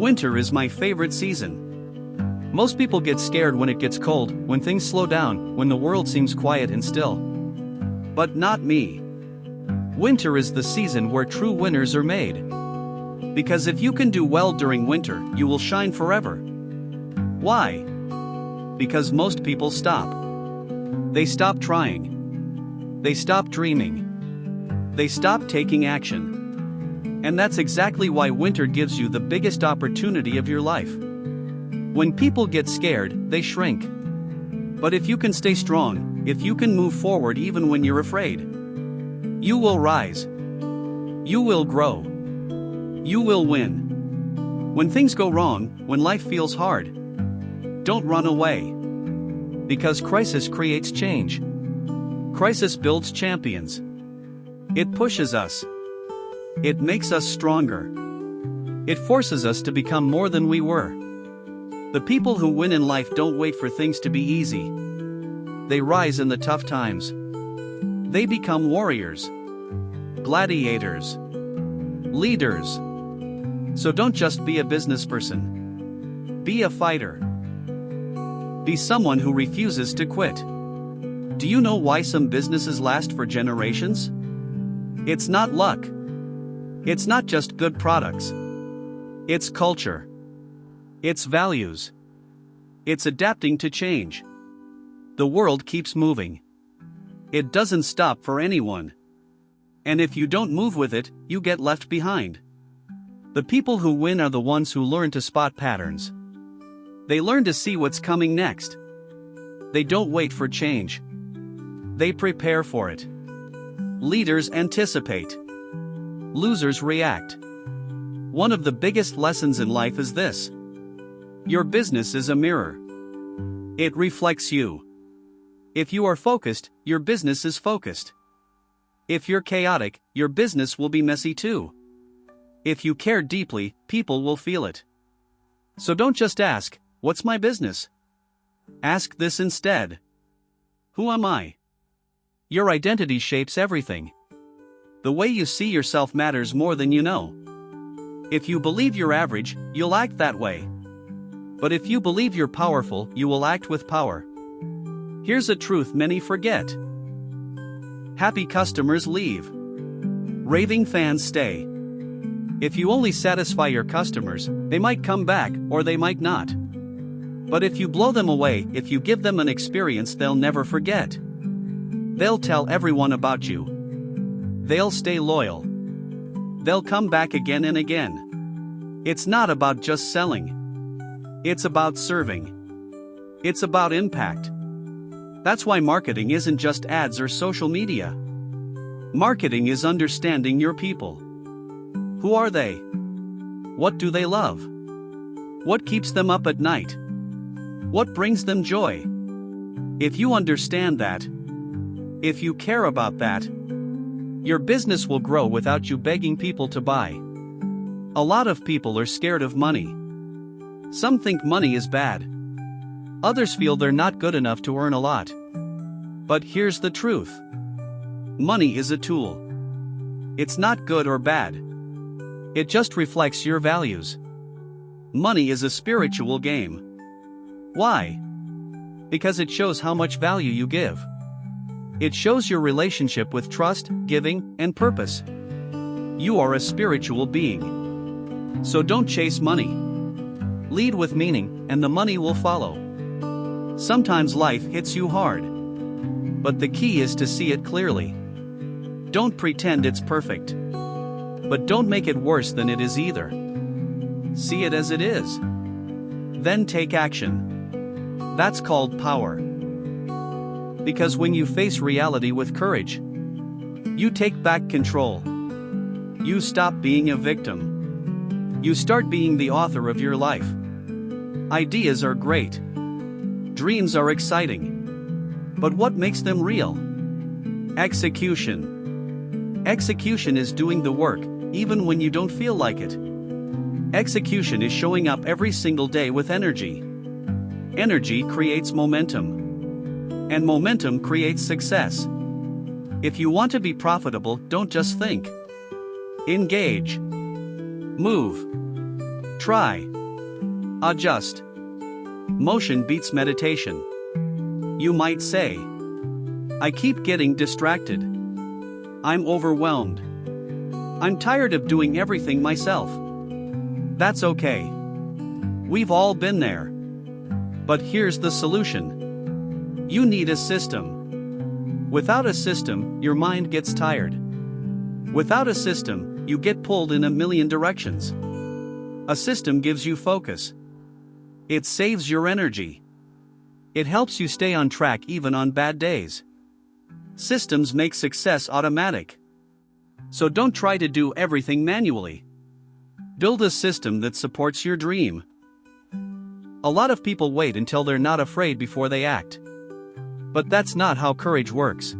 Winter is my favorite season. Most people get scared when it gets cold, when things slow down, when the world seems quiet and still. But not me. Winter is the season where true winners are made. Because if you can do well during winter, you will shine forever. Why? Because most people stop. They stop trying. They stop dreaming. They stop taking action. And that's exactly why winter gives you the biggest opportunity of your life. When people get scared, they shrink. But if you can stay strong, if you can move forward even when you're afraid, you will rise. You will grow. You will win. When things go wrong, when life feels hard, don't run away. Because crisis creates change. Crisis builds champions. It pushes us. It makes us stronger. It forces us to become more than we were. The people who win in life don't wait for things to be easy. They rise in the tough times. They become warriors, gladiators, leaders. So don't just be a business person. Be a fighter. Be someone who refuses to quit. Do you know why some businesses last for generations? It's not luck. It's not just good products. It's culture. It's values. It's adapting to change. The world keeps moving. It doesn't stop for anyone. And if you don't move with it, you get left behind. The people who win are the ones who learn to spot patterns. They learn to see what's coming next. They don't wait for change. They prepare for it. Leaders anticipate. Losers react. One of the biggest lessons in life is this. Your business is a mirror. It reflects you. If you are focused, your business is focused. If you're chaotic, your business will be messy too. If you care deeply, people will feel it. So don't just ask, what's my business? Ask this instead. Who am I? Your identity shapes everything. The way you see yourself matters more than you know. If you believe you're average, you'll act that way. But if you believe you're powerful, you will act with power. Here's a truth many forget. Happy customers leave. Raving fans stay. If you only satisfy your customers, they might come back or they might not. But if you blow them away, if you give them an experience they'll never forget, they'll tell everyone about you. They'll stay loyal. They'll come back again and again. It's not about just selling. It's about serving. It's about impact. That's why marketing isn't just ads or social media. Marketing is understanding your people. Who are they? What do they love? What keeps them up at night? What brings them joy? If you understand that, if you care about that, your business will grow without you begging people to buy. A lot of people are scared of money. Some think money is bad. Others feel they're not good enough to earn a lot. But here's the truth. Money is a tool. It's not good or bad. It just reflects your values. Money is a spiritual game. Why? Because it shows how much value you give. It shows your relationship with trust, giving, and purpose. You are a spiritual being. So don't chase money. Lead with meaning, and the money will follow. Sometimes life hits you hard. But the key is to see it clearly. Don't pretend it's perfect. But don't make it worse than it is either. See it as it is. Then take action. That's called power. Because when you face reality with courage, you take back control. You stop being a victim. You start being the author of your life. Ideas are great. Dreams are exciting. But what makes them real? Execution. Execution is doing the work, even when you don't feel like it. Execution is showing up every single day with energy. Energy creates momentum. And momentum creates success. If you want to be profitable, don't just think. Engage. Move. Try. Adjust. Motion beats meditation. You might say, I keep getting distracted. I'm overwhelmed. I'm tired of doing everything myself. That's okay. We've all been there. But here's the solution. You need a system. Without a system, your mind gets tired. Without a system, you get pulled in a million directions. A system gives you focus. It saves your energy. It helps you stay on track even on bad days. Systems make success automatic. So don't try to do everything manually. Build a system that supports your dream. A lot of people wait until they're not afraid before they act. But that's not how courage works.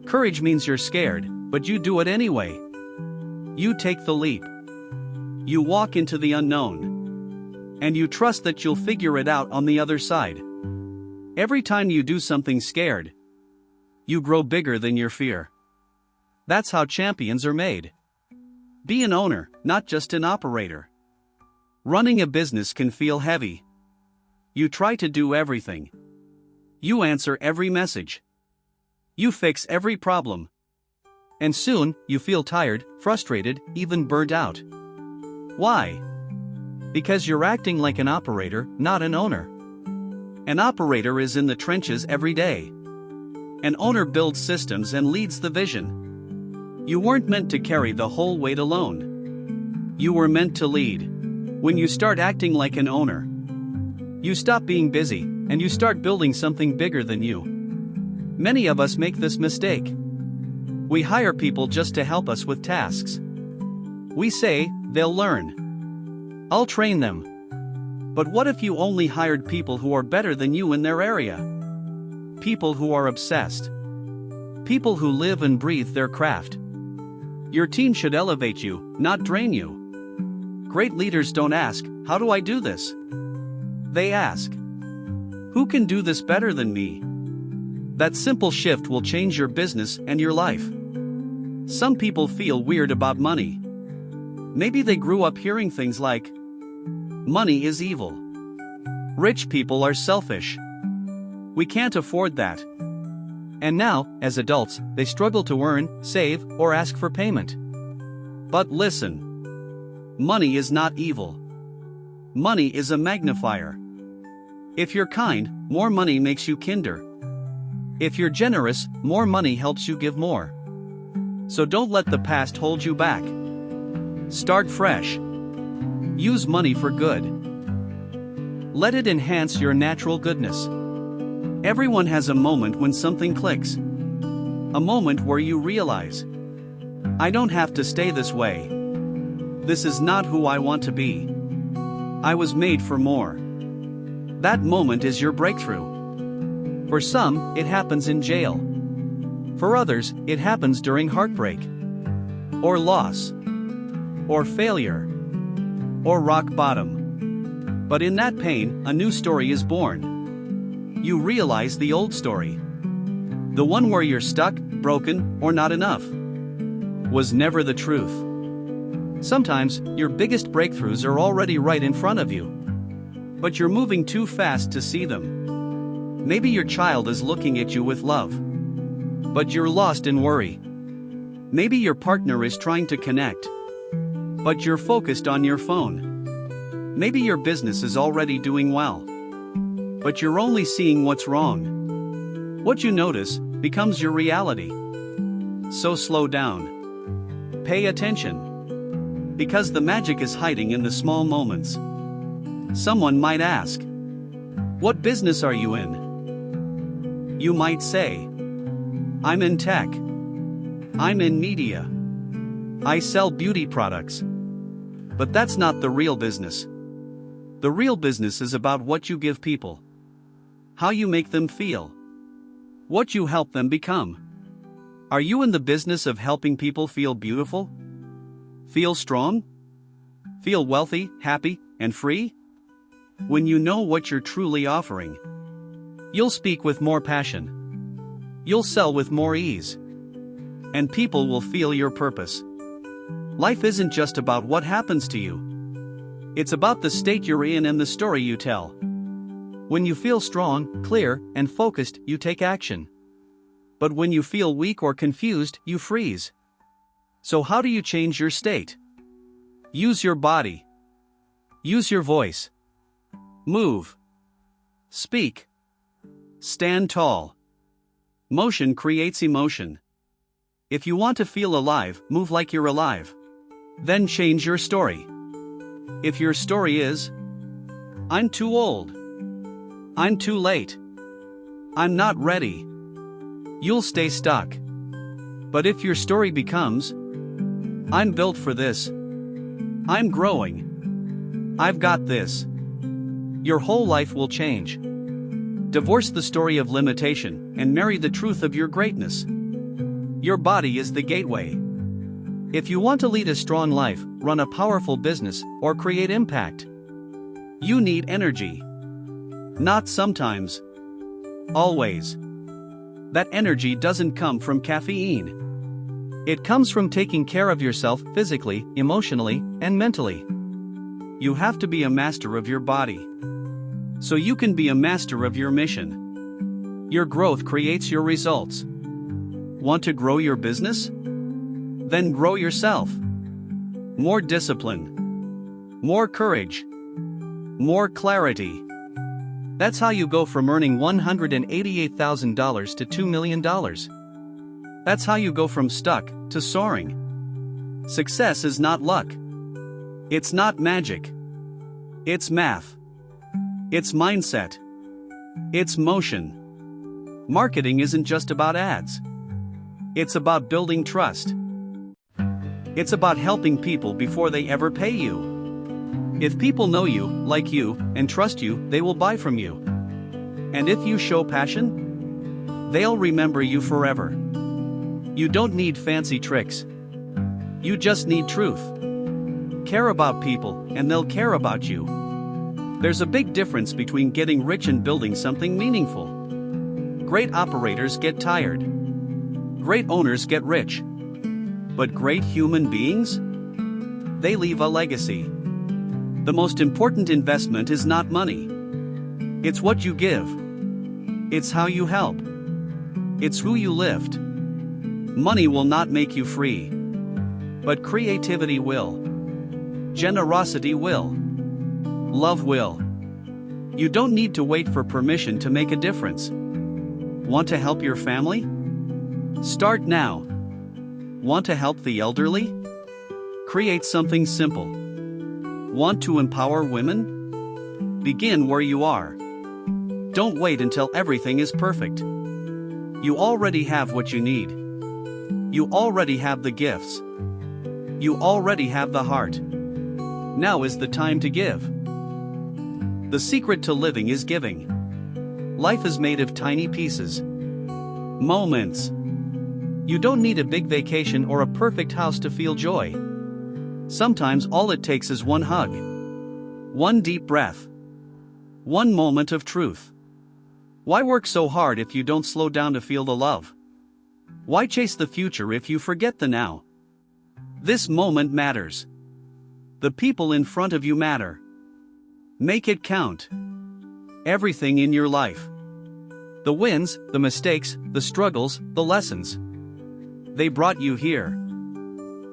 Courage means you're scared, but you do it anyway. You take the leap. You walk into the unknown. And you trust that you'll figure it out on the other side. Every time you do something scared, you grow bigger than your fear. That's how champions are made. Be an owner, not just an operator. Running a business can feel heavy. You try to do everything. You answer every message. You fix every problem. And soon, you feel tired, frustrated, even burnt out. Why? Because you're acting like an operator, not an owner. An operator is in the trenches every day. An owner builds systems and leads the vision. You weren't meant to carry the whole weight alone. You were meant to lead. When you start acting like an owner, you stop being busy, and you start building something bigger than you. Many of us make this mistake. We hire people just to help us with tasks. We say, they'll learn. I'll train them. But what if you only hired people who are better than you in their area? People who are obsessed. People who live and breathe their craft. Your team should elevate you, not drain you. Great leaders don't ask, how do I do this? They ask, who can do this better than me? That simple shift will change your business and your life. Some people feel weird about money. Maybe they grew up hearing things like, money is evil. Rich people are selfish. We can't afford that. And now, as adults, they struggle to earn, save, or ask for payment. But listen. Money is not evil. Money is a magnifier. If you're kind, more money makes you kinder. If you're generous, more money helps you give more. So don't let the past hold you back. Start fresh. Use money for good. Let it enhance your natural goodness. Everyone has a moment when something clicks. A moment where you realize, I don't have to stay this way. This is not who I want to be. I was made for more. That moment is your breakthrough. For some, it happens in jail. For others, it happens during heartbreak, or loss, or failure, or rock bottom. But in that pain, a new story is born. You realize the old story, the one where you're stuck, broken, or not enough, was never the truth. Sometimes, your biggest breakthroughs are already right in front of you. But you're moving too fast to see them. Maybe your child is looking at you with love. But you're lost in worry. Maybe your partner is trying to connect. But you're focused on your phone. Maybe your business is already doing well. But you're only seeing what's wrong. What you notice becomes your reality. So slow down. Pay attention. Because the magic is hiding in the small moments. Someone might ask, what business are you in? You might say, I'm in tech. I'm in media. I sell beauty products. But that's not the real business. The real business is about what you give people. How you make them feel. What you help them become. Are you in the business of helping people feel beautiful? Feel strong? Feel wealthy, happy, and free? When you know what you're truly offering, you'll speak with more passion. You'll sell with more ease. And people will feel your purpose. Life isn't just about what happens to you. It's about the state you're in and the story you tell. When you feel strong, clear, and focused, you take action. But when you feel weak or confused, you freeze. So how do you change your state? Use your body. Use your voice. Move. Speak. Stand tall. Motion creates emotion. If you want to feel alive, move like you're alive. Then change your story. If your story is, I'm too old, I'm too late, I'm not ready, you'll stay stuck. But if your story becomes, I'm built for this, I'm growing, I've got this, your whole life will change. Divorce the story of limitation and marry the truth of your greatness. Your body is the gateway. If you want to lead a strong life, run a powerful business, or create impact, you need energy. Not sometimes. Always. That energy doesn't come from caffeine. It comes from taking care of yourself physically, emotionally, and mentally. You have to be a master of your body, so you can be a master of your mission. Your growth creates your results. Want to grow your business? Then grow yourself. More discipline. More courage. More clarity. That's how you go from earning $188,000 to $2 million. That's how you go from stuck to soaring. Success is not luck. It's not magic. It's math. It's mindset. It's motion. Marketing isn't just about ads. It's about building trust. It's about helping people before they ever pay you. If people know you, like you, and trust you, they will buy from you. And if you show passion, they'll remember you forever. You don't need fancy tricks. You just need truth. Care about people, and they'll care about you. There's a big difference between getting rich and building something meaningful. Great operators get tired. Great owners get rich. But great human beings? They leave a legacy. The most important investment is not money. It's what you give. It's how you help. It's who you lift. Money will not make you free. But creativity will. Generosity will. Love will. You don't need to wait for permission to make a difference. Want to help your family? Start now. Want to help the elderly? Create something simple. Want to empower women? Begin where you are. Don't wait until everything is perfect. You already have what you need. You already have the gifts. You already have the heart. Now is the time to give. The secret to living is giving. Life is made of tiny pieces. Moments. You don't need a big vacation or a perfect house to feel joy. Sometimes all it takes is one hug. One deep breath. One moment of truth. Why work so hard if you don't slow down to feel the love? Why chase the future if you forget the now? This moment matters. The people in front of you matter. Make it count. Everything in your life. The wins, the mistakes, the struggles, the lessons. They brought you here.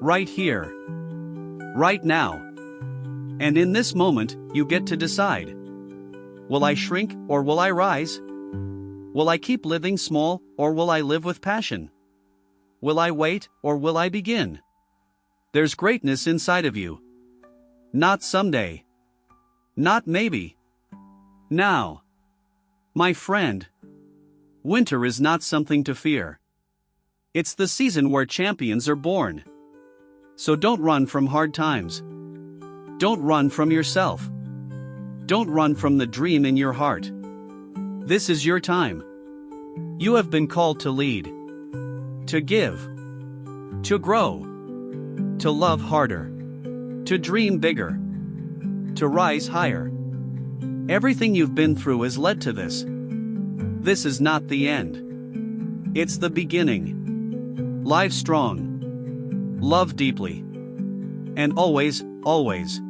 Right here. Right now. And in this moment, you get to decide. Will I shrink or will I rise? Will I keep living small or will I live with passion? Will I wait or will I begin? There's greatness inside of you. Not someday. Not maybe. Now. My friend. Winter is not something to fear. It's the season where champions are born. So don't run from hard times. Don't run from yourself. Don't run from the dream in your heart. This is your time. You have been called to lead. To give. To grow. To love harder. To dream bigger. To rise higher. Everything you've been through has led to this. This is not the end. It's the beginning. Live strong. Love deeply. And always, always,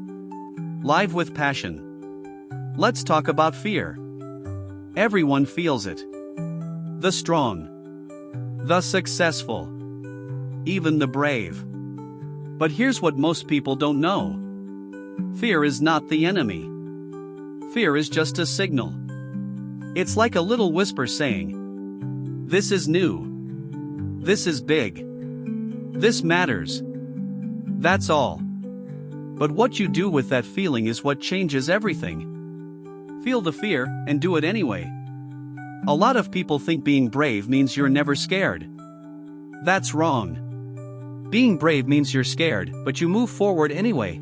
live with passion. Let's talk about fear. Everyone feels it. The strong, the successful, even the brave. But here's what most people don't know. Fear is not the enemy. Fear is just a signal. It's like a little whisper saying, "This is new. This is big. This matters." That's all. But what you do with that feeling is what changes everything. Feel the fear and do it anyway. A lot of people think being brave means you're never scared. That's wrong. Being brave means you're scared, but you move forward anyway.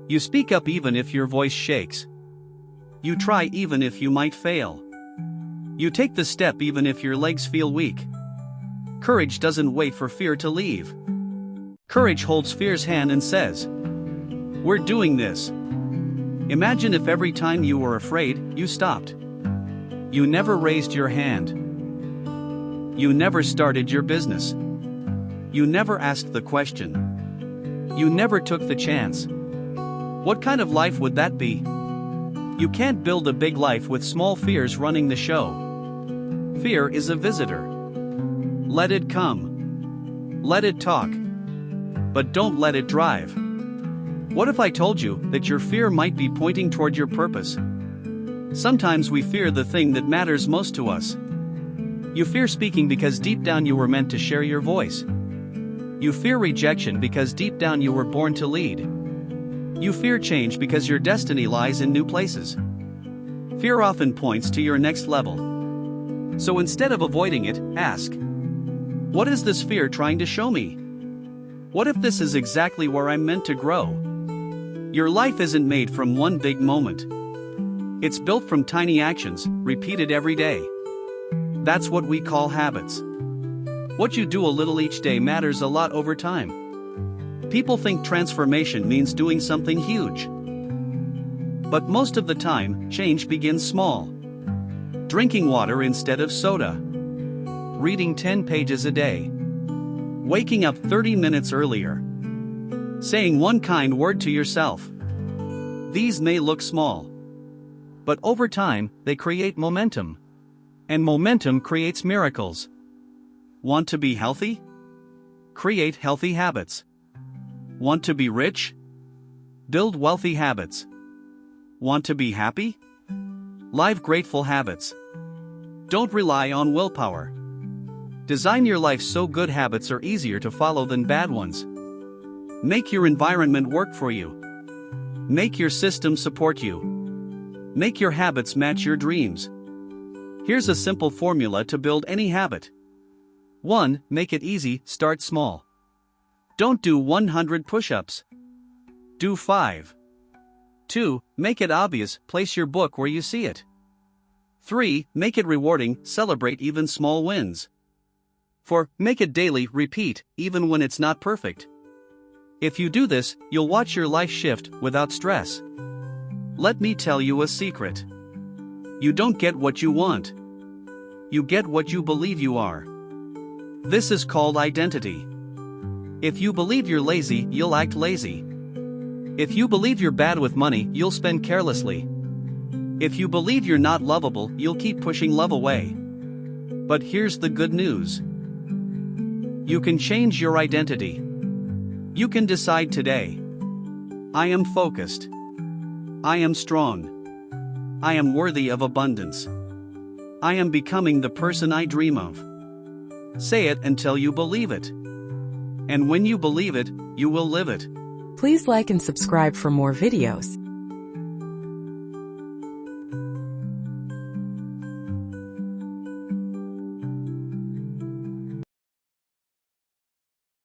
You speak up even if your voice shakes. You try even if you might fail. You take the step even if your legs feel weak. Courage doesn't wait for fear to leave. Courage holds fear's hand and says, "We're doing this." Imagine if every time you were afraid, you stopped. You never raised your hand. You never started your business. You never asked the question. You never took the chance. What kind of life would that be? You can't build a big life with small fears running the show. Fear is a visitor. Let it come. Let it talk. But don't let it drive. What if I told you that your fear might be pointing toward your purpose? Sometimes we fear the thing that matters most to us. You fear speaking because deep down you were meant to share your voice. You fear rejection because deep down you were born to lead. You fear change because your destiny lies in new places. Fear often points to your next level. So instead of avoiding it, ask, what is this fear trying to show me? What if this is exactly where I'm meant to grow? Your life isn't made from one big moment. It's built from tiny actions, repeated every day. That's what we call habits. What you do a little each day matters a lot over time. People think transformation means doing something huge. But most of the time, change begins small. Drinking water instead of soda. Reading 10 pages a day. Waking up 30 minutes earlier. Saying one kind word to yourself. These may look small. But over time, they create momentum. And momentum creates miracles. Want to be healthy? Create healthy habits. Want to be rich? Build wealthy habits. Want to be happy? Live grateful habits. Don't rely on willpower. Design your life so good habits are easier to follow than bad ones. Make your environment work for you. Make your system support you. Make your habits match your dreams. Here's a simple formula to build any habit. 1. Make it easy, start small. Don't do 100 push-ups. Do 5. 2. Make it obvious, place your book where you see it. 3. Make it rewarding, celebrate even small wins. 4. Make it daily, repeat, even when it's not perfect. If you do this, you'll watch your life shift without stress. Let me tell you a secret. You don't get what you want. You get what you believe you are. This is called identity. If you believe you're lazy, you'll act lazy. If you believe you're bad with money, you'll spend carelessly. If you believe you're not lovable, you'll keep pushing love away. But here's the good news. You can change your identity. You can decide today. I am focused. I am strong. I am worthy of abundance. I am becoming the person I dream of. Say it until you believe it. And when you believe it, you will live it. Please like and subscribe for more videos.